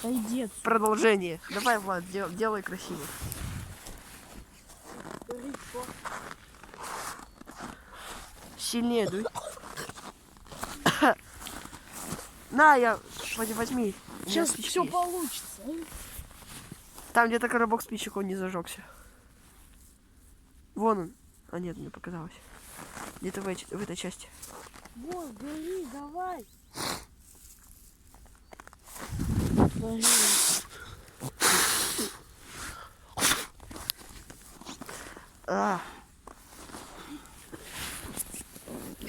Пойдет. Продолжение. Давай, Влад, делай красиво. Сильнее дуй. На, возьми. Сейчас все получится. Там где-то коробок спичек, он не зажегся. Вон он. А нет, мне показалось. Где-то в этой части. Вот, бери, давай. Бери.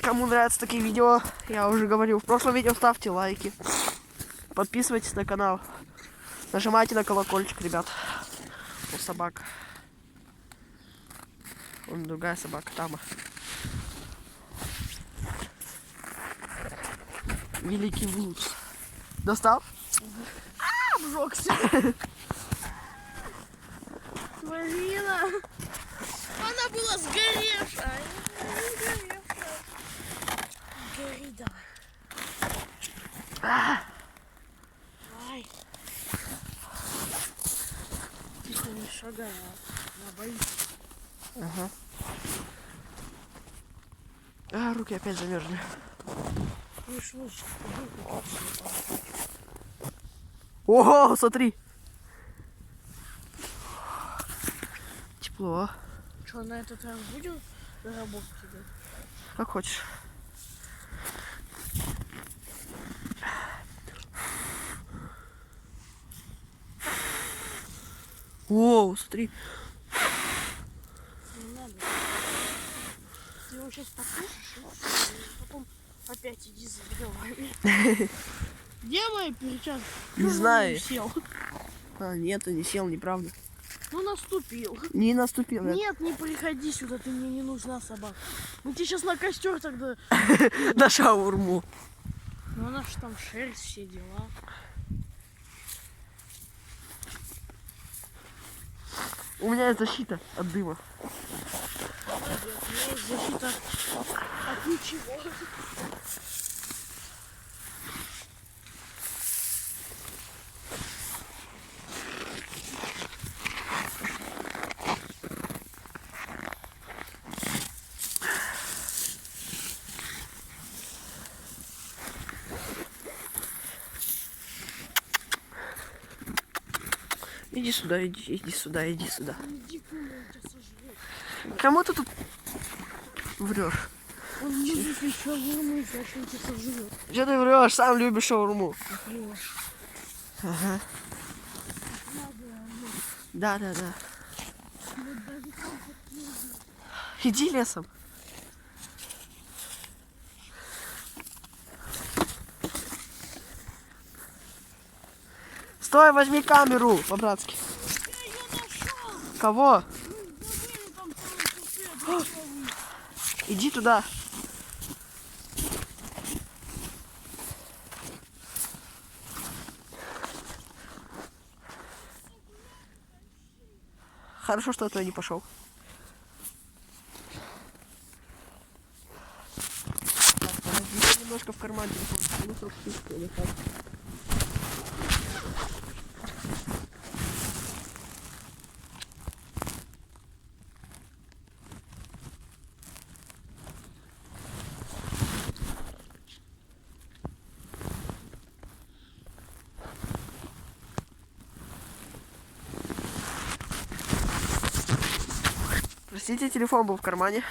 Кому нравятся такие видео, я уже говорил в прошлом видео, ставьте лайки. Подписывайтесь на канал. Нажимайте на колокольчик, ребят. У собак. Вон другая собака, там. Великий Вудс. Достал? Обжегся. Марина. Она была сгоревшая. Гори давай. Давай. Тихо, не шагай, она боится. Ага. Руки опять замерзли. Ого, смотри. Тепло. Что, на этот раз будем работать тебе? Как хочешь. О, смотри. Не надо. Ты его сейчас послушаешь, и потом опять иди за головами. Где мои перчатки? Не знаю. Сел. Нет, не сел, неправда. Ну наступил. Не наступил. Нет, не приходи сюда, ты мне не нужна, собака. Мы тебе сейчас на костер тогда. На шаурму. Ну она ж там шерсть, все дела. У меня есть защита от дыма. Молодец, у меня есть защита от ничего. Иди сюда, иди сюда, иди сюда. Иди к нему, он тебя сожрет. Кому ты тут врешь? Он не любит шаурму, значит он тебя сожрет. Что ты врешь? Сам любишь шаурму. Ага. Да. Иди лесом. Стой, возьми камеру по-братски. Кого? Иди туда. Хорошо, что я не пошел. Так, немножко в кармане. Простите, телефон был в кармане.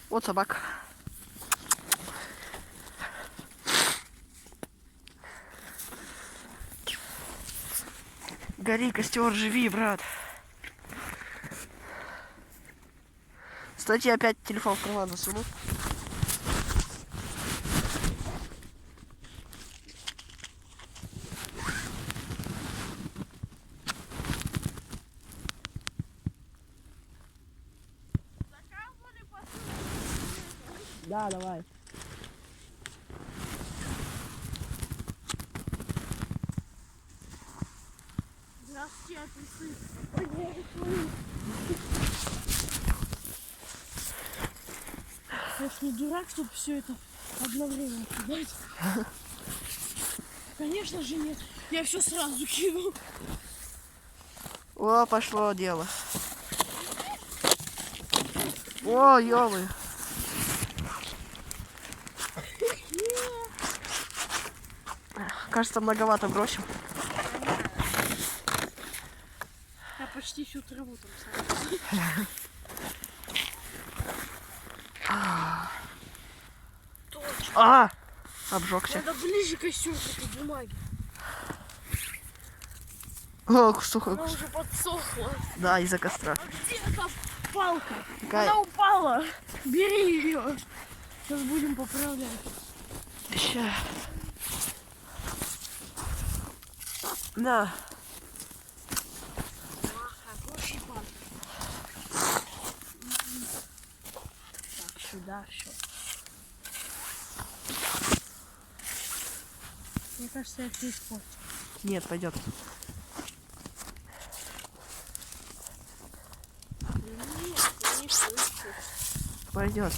Вот собака. Гори, костер, живи, брат. Стойте, опять телефон в карман засуну. Да, давай. Здравствуйте, отписы. Я ж не дурак, чтобы все это одновременно кидать. Конечно же нет. Я все сразу кинул. О, пошло дело. О, ёлы. Кажется, многовато бросим. Я почти всю траву там сразу. Точно. Обжегся. Надо ближе костюм к этой бумаге. О, сухо. Она уже подсохла. Да, из-за костра. А где эта палка? Какая? Она упала. Бери ее. Сейчас будем поправлять. Ща. На. Хороший пан. Так, сюда все. Мне кажется, я все испортил. Нет, пойдет. Нет, я не все испортил. Пойдет.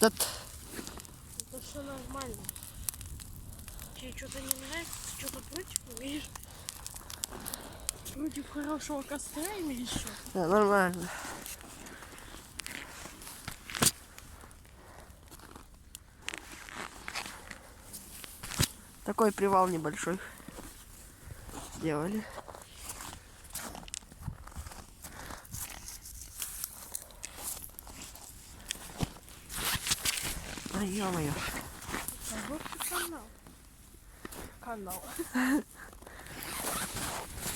Это все нормально. Тебе что-то не нравится? Ты что-то против имеешь? Против хорошего костра имеешь что? Да, нормально. Такой привал небольшой сделали. А ё-моё. Канал. Канал.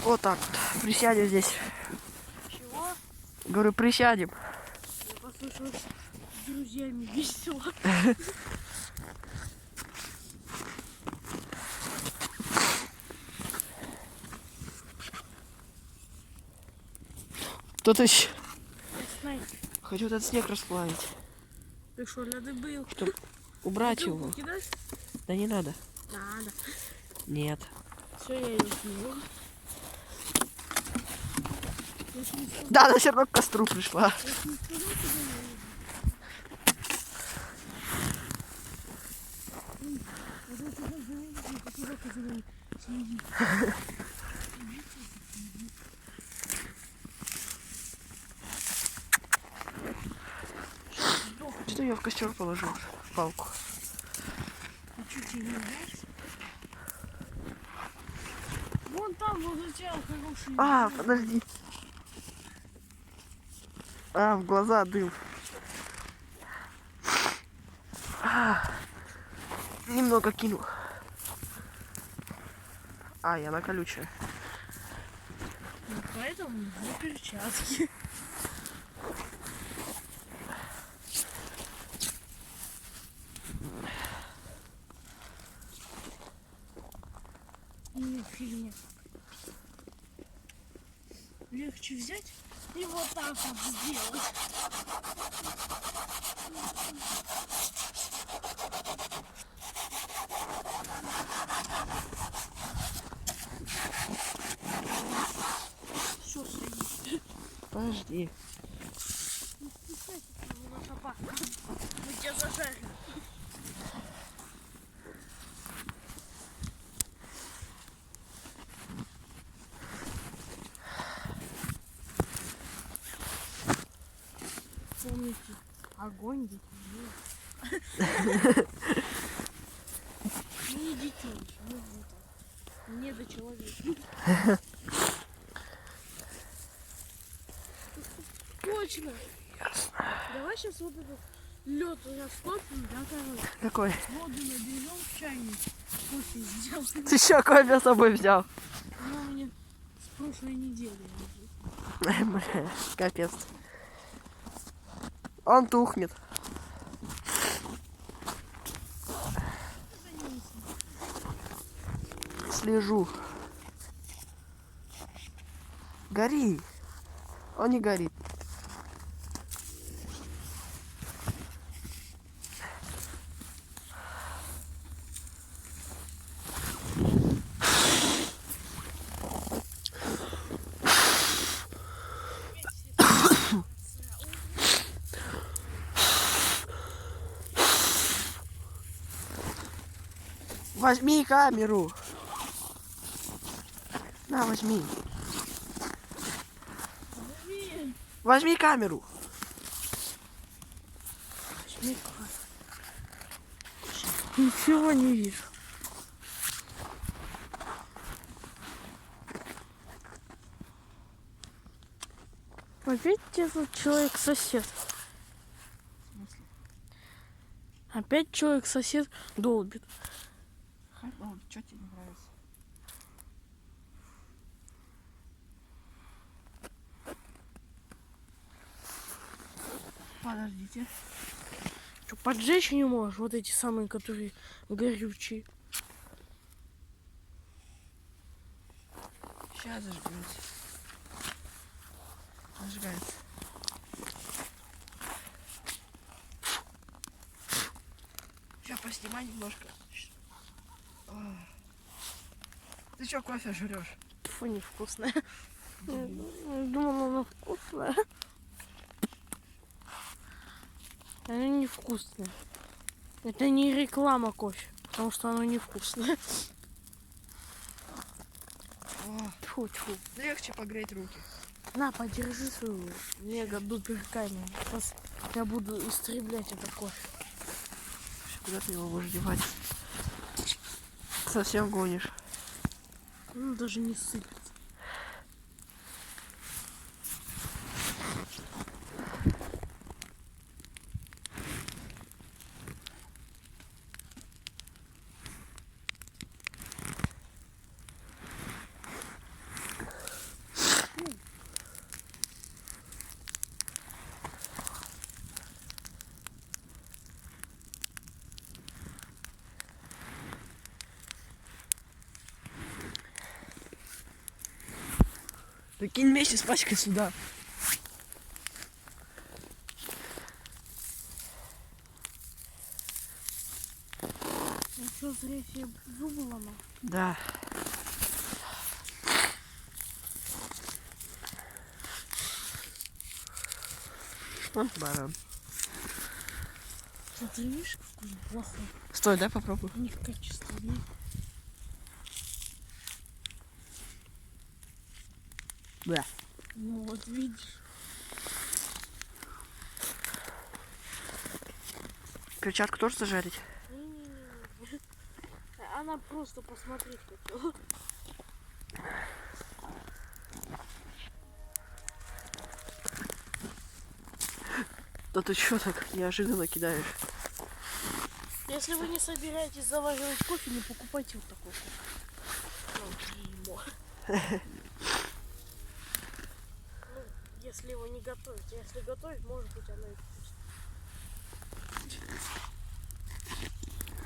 Вот так вот. Присядем здесь. Чего? Говорю, присядем. Я послушала, с друзьями весело. Кто-то еще. Снайпер. Хочу этот снег расплавить. Ты что, надо был? Чтоб убрать Бутылку его. кидать? Да не надо. Надо. Нет. Все, я ее кинул. Да, она все равно к костру пришла. Что я в костер положил? Палку. А что тебе не нравится? Вон там возле тебя хороший. А, подожди. А, в глаза дым. Немного кинул. А, я на колючее. Ну, поэтому нужны перчатки. Не фигня. Легче взять и вот так вот сделать. Все, садись. Подожди. Не спускайся, у нас опасно. Мы тебя зажарим. Помните, огонь детей. Не детей, ну вот так. Не до человека. Точно. Давай сейчас вот этот лед растопим, да, короче. Какой? Воду наберем в чайник. Кофе сделаем. Ты еще кофе с собой взял? Она у меня с прошлой недели лежит. Бля, капец. Он тухнет. Слежу. Гори. Он не горит. Возьми камеру. На, возьми. Возьми камеру. Ничего не вижу. Опять этот человек-сосед. Опять человек-сосед долбит. Что тебе не нравится? Подождите. Что, поджечь не можешь? Вот эти самые, которые горючие. Сейчас зажгется. Зажигается. Сейчас поснимай немножко. Ты что, кофе жрешь? Фу, невкусная. Думала, она вкусная. Она невкусная. Это не реклама кофе, потому что оно невкусное. Тьфу, тьфу. Легче погреть руки. На, подержи свою мега-дупер камеру. Сейчас я буду истреблять это кофе. Куда ты его будешь девать? Совсем гонишь. Ну, даже не сыпется. Да кинь вместе с пачкой сюда. Ну что, зря себе зубы ломал? Да. Он баран. Что, ты видишь, какой он плохой? Стой, дай попробуй. Некачественный. Да. Ну вот видишь. Перчатку тоже зажарить? Не-не-не. Она просто посмотреть хотела. Да ты чё так неожиданно кидаешь? Если вы не собираетесь заваривать кофе, не покупайте вот такой кофе. Ну, если его не готовить. Если готовить, может быть, оно и вкусно.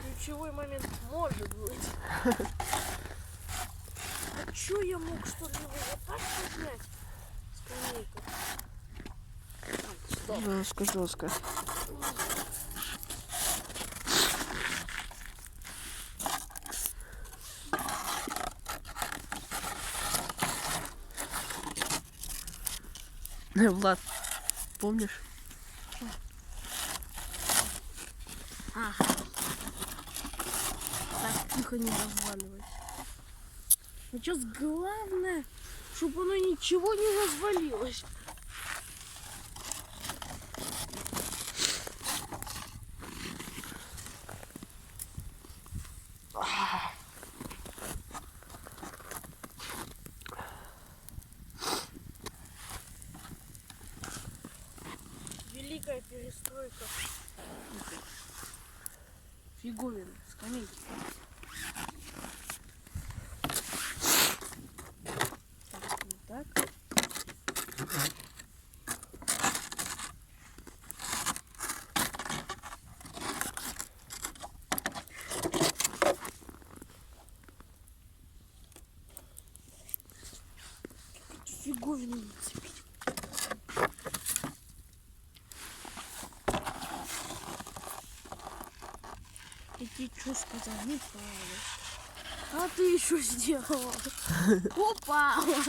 Ключевой момент может быть. А чё я мог, что ли, его вот так поднять? Скамейка. Стоп. Жестко, жестко. Влад, помнишь? Ага. Так, тихо, не разваливайся. А сейчас главное, чтобы оно ничего не развалилось. Великая перестройка. Фиговина, скамейки. Так, вот так. Фиговину нацепить. Я тебе что сказал? Неправда. А ты еще сделала? Упала.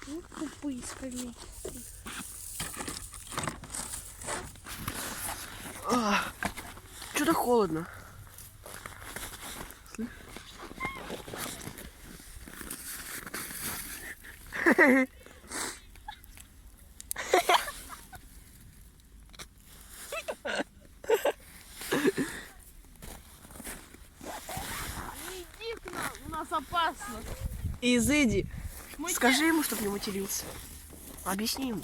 Ну, тупые скамейки. Что-то холодно. Иди к нам, у нас опасно. Изыди. Мы Скажи ему, чтоб не матерился. Объясни ему.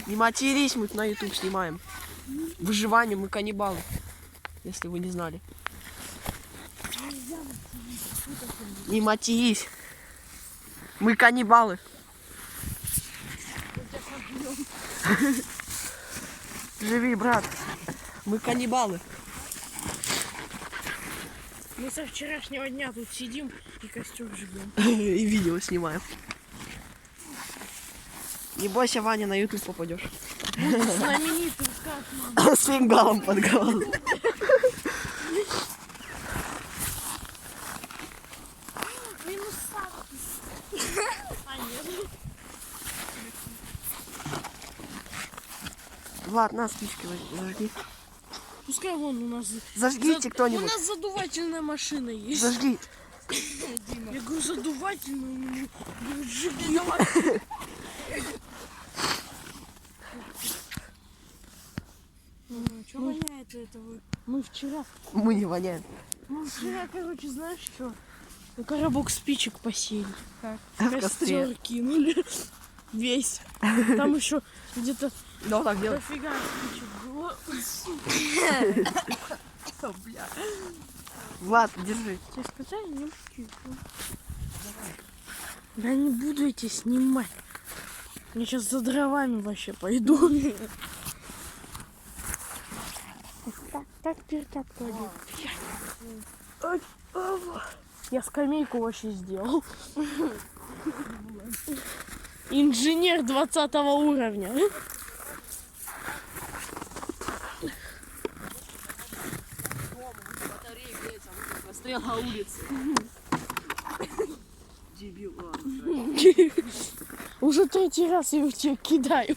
Не матерись, мы на YouTube снимаем. Выживание, мы каннибалы. Если вы не знали. Не матерись. Мы каннибалы. Живи, брат. Мы каннибалы. Мы со вчерашнего дня тут сидим и костер жгем. И видео снимаем. Не бойся, Ваня, на YouTube попадешь. Знаменитым как мама. С фингалом под голову. Минус сапки. А нет. Влад, на спички зажги. Пускай вон у нас... Зажгите У кто-нибудь. нас задувательная машина есть. Зажги. Я говорю, задувательную. Жги. Что воняет этого? Мы вчера, короче, знаешь что? Коробок спичек посеяли. В Костер костре. кинули. Весь. Там еще где-то Ну, так делай. дофига спичек было. Влад, держи. Тебе сказали, не птичку. Я не буду эти снимать. Я сейчас за дровами вообще пойду. Так перетап кладет. Я скамейку вообще сделал. Инженер 20 уровня. Расстрел на улице. Дебил. Уже третий раз я в тебя кидаю.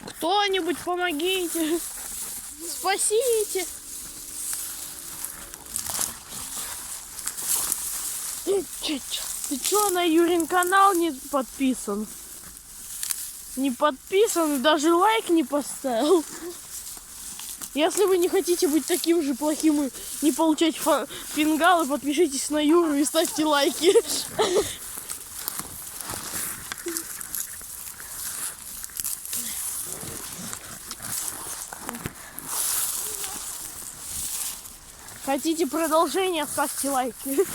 Кто-нибудь помогите. Спасите. Ты чё на Юрин канал не подписан? Не подписан, даже лайк не поставил. Если вы не хотите быть таким же плохим и не получать фингалы, подпишитесь на Юру и ставьте лайки. Хотите продолжение, ставьте лайки.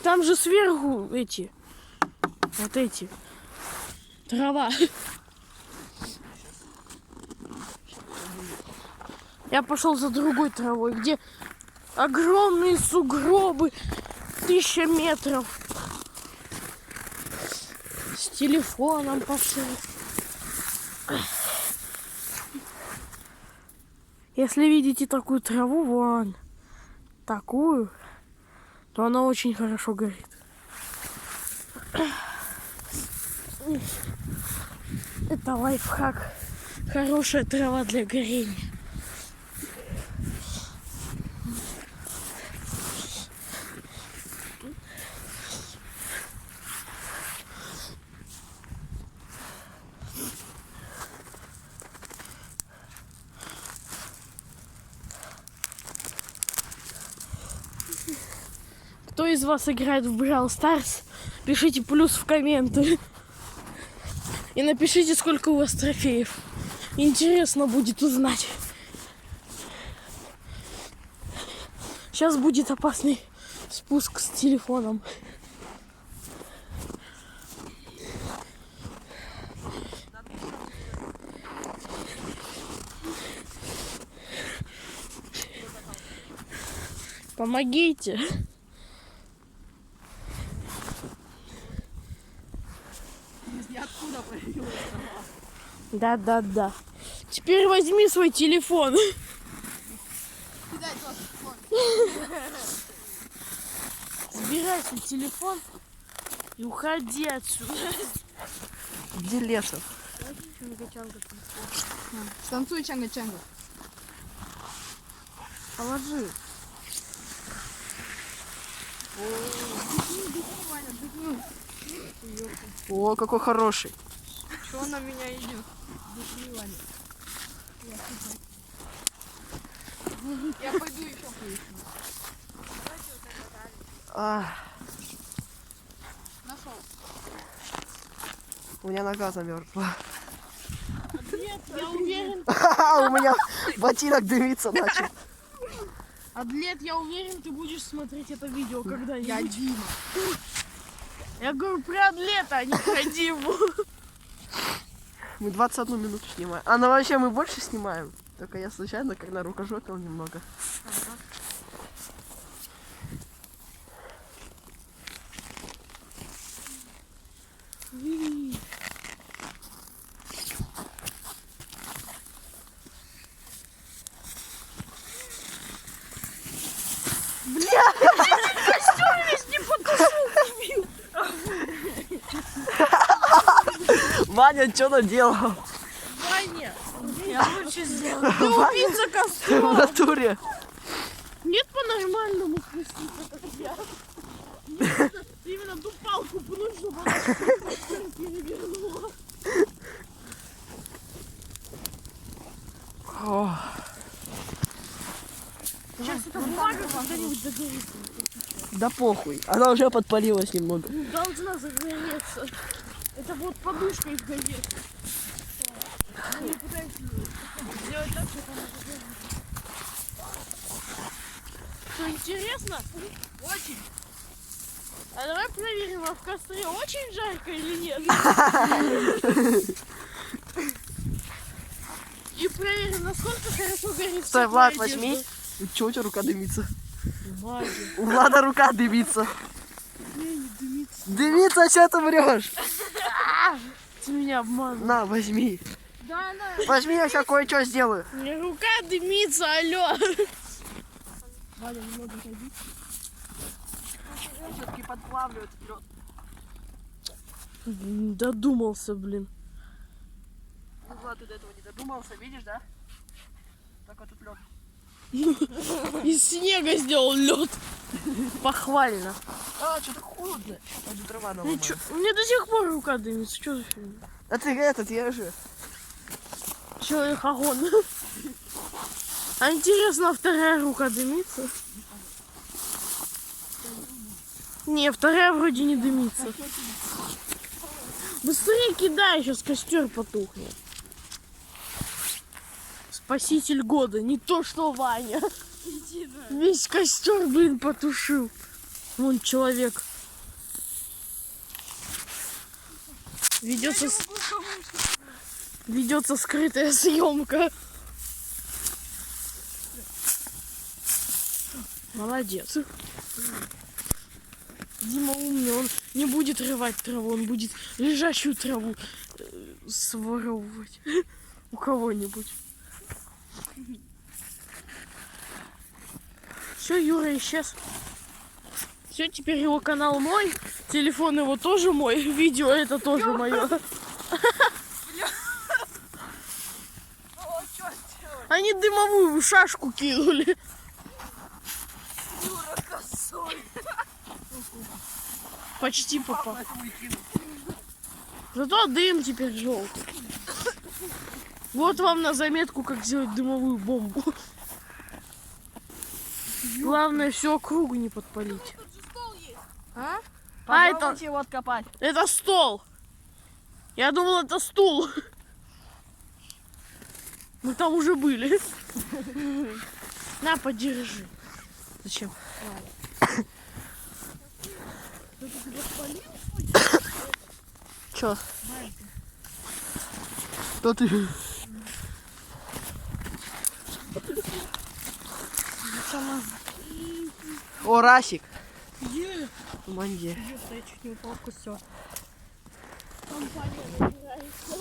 Там же сверху эти, вот эти, трава. Я пошел за другой травой, где огромные сугробы, 1000 метров. С телефоном пошел. Если видите такую траву, вон, такую, то она очень хорошо горит. Это лайфхак. Хорошая трава для горения. Кто из вас играет в Brawl Stars, пишите плюс в комменты. И напишите, сколько у вас трофеев. Интересно будет узнать. Сейчас будет опасный спуск с телефоном. Помогите. Откуда появилась трава? Да. Теперь возьми свой телефон. Кидай тот телефон. Забирай свой телефон и уходи отсюда. Где Лесов? Танцуй чанга-чанга. Положи. О, какой хороший. Что он на меня идет? Я пойду еще поищу. Нашел. У меня нога замерзла. Нет, я уверен. У меня ботинок дымиться начал. Адлет, я уверен, ты будешь смотреть это видео когда-нибудь. Я Дима. Я говорю про Адлета, а не про Диму. Мы 21 минуту снимаем. А ну вообще мы больше снимаем. Только я случайно, когда рукожопил немного. Ваня, что наделал? Ваня, я лучше сделал. Ты убийца В костра. натуре. Нет по-нормальному красиво, как я. Нет, ты именно ту палку пнуть, чтобы она перевернула. О, Сейчас эта бумага когда-нибудь загорится. да похуй. Она уже подпалилась немного. Должна загореться. Это вот подушка из газеты. Я пытаюсь сделать так, чтобы она загорелась. Что, интересно? Очень. А давай проверим, а в костре очень жарко или нет? И проверим, насколько хорошо горит. Стой, теплая Влад, одежда. возьми. Чего у тебя рука дымится? Магия. У Влада рука дымится. Не дымится. Дымится, а что ты врешь? Ты меня обманываешь. На, возьми. Да, она. Возьми, я сейчас кое-что сделаю. У меня рука дымится, алло. Валя, немного ходи. Все-таки подплавливает вперед. Додумался, блин. Ну, Влад, ты до этого не додумался, видишь, да? Так вот тут лед. Из снега сделал лед. Похвально. А, что-то холодно. Пойду дрова наломаю. У меня до сих пор рука дымится. Что за фигня? А ты этот, я же. Человек огонь. А интересно, вторая рука дымится? Не, вторая вроде не дымится. Быстрее кидай, сейчас костер потухнет. Спаситель года, не то что Ваня. Весь костер, блин, потушил. Вон человек. Ведется скрытая съемка. Молодец. Дима умный, он не будет рвать траву, он будет лежащую траву своровывать у кого-нибудь. Все, Юра исчез. Все, теперь его канал мой, телефон его тоже мой, видео это тоже мое. Они дымовую шашку кинули. Почти попал. Зато дым теперь желтый. Вот вам на заметку, как сделать дымовую бомбу. Главное, всю округу не подпалить. А? Попробуйте его откопать. Это стол. Я думал, это стул. Мы там уже были. На, подержи. Зачем? Чё? Кто ты? О, Расик. Где? Манье. Я чуть не упал в костер. Компания набирается.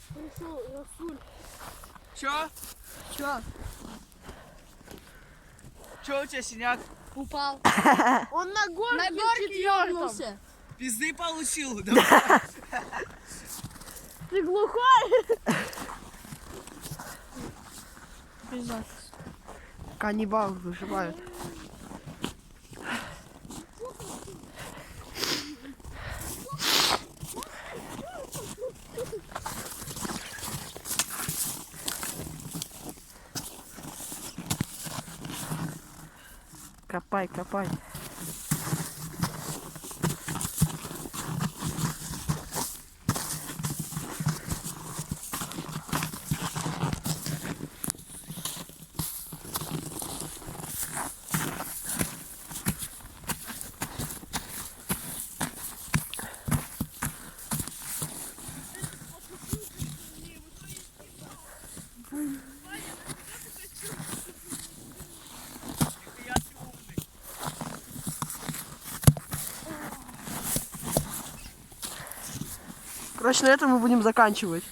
Пришел Расуль. Чё? Чё? Че у тебя синяк? Упал. Он на горке, На горке четвертом. ёбнулся. Пизды получил. Давай. Ты глухой? Пиздец. Каннибал выживают. Копай, копай. Короче, на этом мы будем заканчивать.